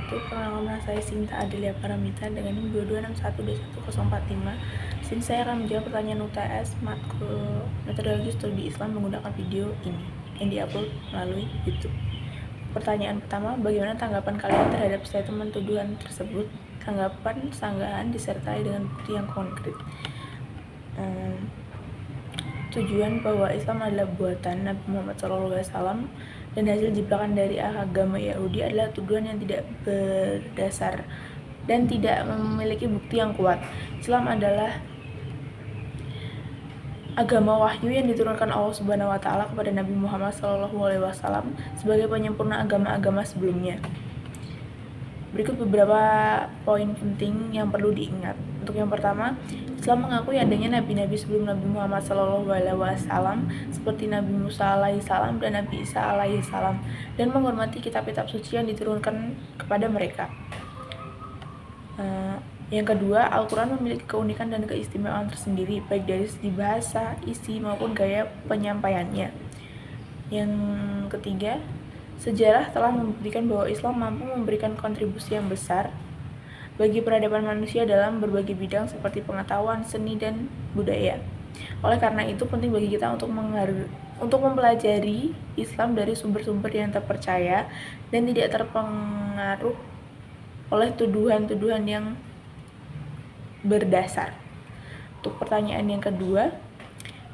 wabarakatuh. Perkenalkan, saya Sinta Adelia Paramita dengan NIM 2261210045. Di sini saya akan menjawab pertanyaan UTS matkul metodologi studi Islam menggunakan video ini yang diupload melalui YouTube. Pertanyaan pertama, bagaimana tanggapan kalian terhadap statement tuduhan tersebut? Tanggapan sanggahan disertai dengan bukti yang konkret. Tujuan bahwa Islam adalah buatan Nabi Muhammad SAW dan hasil jebakan dari agama Yahudi adalah tuduhan yang tidak berdasar dan tidak memiliki bukti yang kuat. Islam adalah agama wahyu yang diturunkan Allah Subhanahu wa taala kepada Nabi Muhammad SAW sebagai penyempurna agama-agama sebelumnya. Berikut beberapa poin penting yang perlu diingat. Untuk yang pertama, Islam mengakui adanya nabi-nabi sebelum Nabi Muhammad SAW seperti Nabi Musa alaihissalam dan Nabi Isa alaihissalam dan menghormati kitab-kitab suci yang diturunkan kepada mereka. Yang kedua, Al-Quran memiliki keunikan dan keistimewaan tersendiri baik dari segi bahasa, isi maupun gaya penyampaiannya. Yang ketiga, sejarah telah membuktikan bahwa Islam mampu memberikan kontribusi yang besar bagi peradaban manusia dalam berbagai bidang seperti pengetahuan, seni, dan budaya. Oleh karena itu, penting bagi kita untuk mempelajari Islam dari sumber-sumber yang terpercaya dan tidak terpengaruh oleh tuduhan-tuduhan yang berdasar. Untuk pertanyaan yang kedua,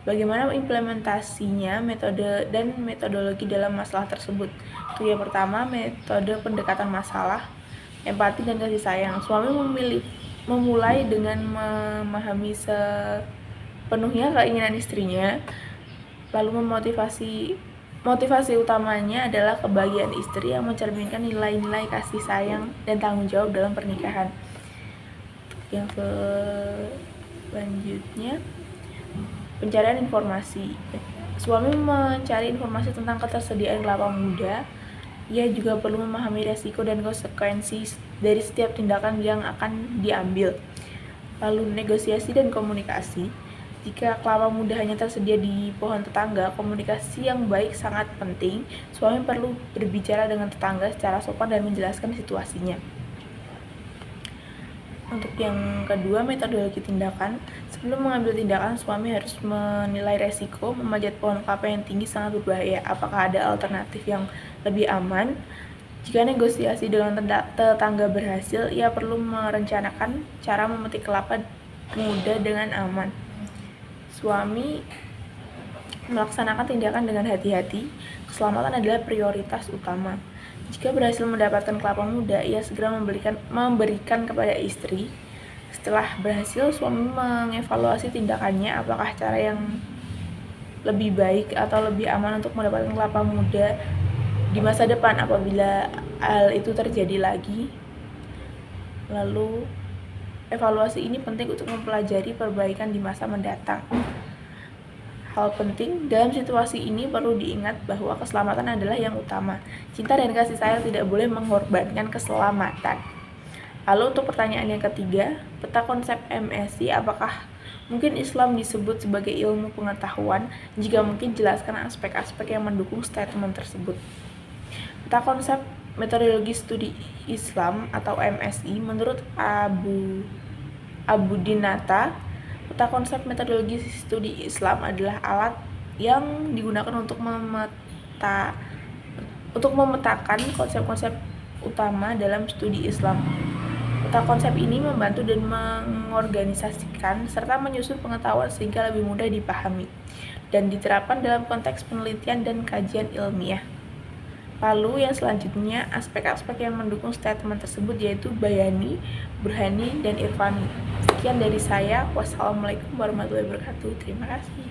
bagaimana implementasinya metode dan metodologi dalam masalah tersebut? Itu yang pertama, metode pendekatan masalah, empati dan kasih sayang. Suami memulai dengan memahami sepenuhnya keinginan istrinya, lalu motivasi utamanya adalah kebahagiaan istri yang mencerminkan nilai-nilai kasih sayang dan tanggung jawab dalam pernikahan. Yang selanjutnya, pencarian informasi. Suami mencari informasi tentang ketersediaan kelapa muda. Ia juga perlu memahami resiko dan konsekuensi dari setiap tindakan yang akan diambil. Lalu negosiasi dan komunikasi. Jika kelapa muda hanya tersedia di pohon tetangga, komunikasi yang baik sangat penting. Suami perlu berbicara dengan tetangga secara sopan dan menjelaskan situasinya. Untuk yang kedua, metodologi tindakan. Sebelum mengambil tindakan, suami harus menilai resiko. Memanjat pohon kelapa yang tinggi sangat berbahaya. Apakah ada alternatif yang lebih aman? Jika negosiasi dengan tetangga berhasil, ia perlu merencanakan cara memetik kelapa muda dengan aman. Suami melaksanakan tindakan dengan hati-hati. Keselamatan adalah prioritas utama. Jika berhasil mendapatkan kelapa muda, ia segera memberikan kepada istri. Setelah berhasil, suami mengevaluasi tindakannya, apakah cara yang lebih baik atau lebih aman untuk mendapatkan kelapa muda di masa depan apabila hal itu terjadi lagi. Lalu, evaluasi ini penting untuk mempelajari perbaikan di masa mendatang. Hal penting dalam situasi ini perlu diingat bahwa keselamatan adalah yang utama. Cinta dan kasih sayang tidak boleh mengorbankan keselamatan. Lalu untuk pertanyaan yang ketiga, peta konsep MSI, apakah mungkin Islam disebut sebagai ilmu pengetahuan? Jika mungkin, jelaskan aspek-aspek yang mendukung statement tersebut. Peta konsep metodologi studi Islam atau MSI menurut Abu Dinata, peta konsep metodologi studi Islam adalah alat yang digunakan untuk memetakan konsep-konsep utama dalam studi Islam. Peta konsep ini membantu dan mengorganisasikan serta menyusun pengetahuan sehingga lebih mudah dipahami dan diterapkan dalam konteks penelitian dan kajian ilmiah. Lalu yang selanjutnya, aspek-aspek yang mendukung statement tersebut yaitu bayani, burhani, dan irfani. Sekian dari saya. Wassalamualaikum warahmatullahi wabarakatuh. Terima kasih.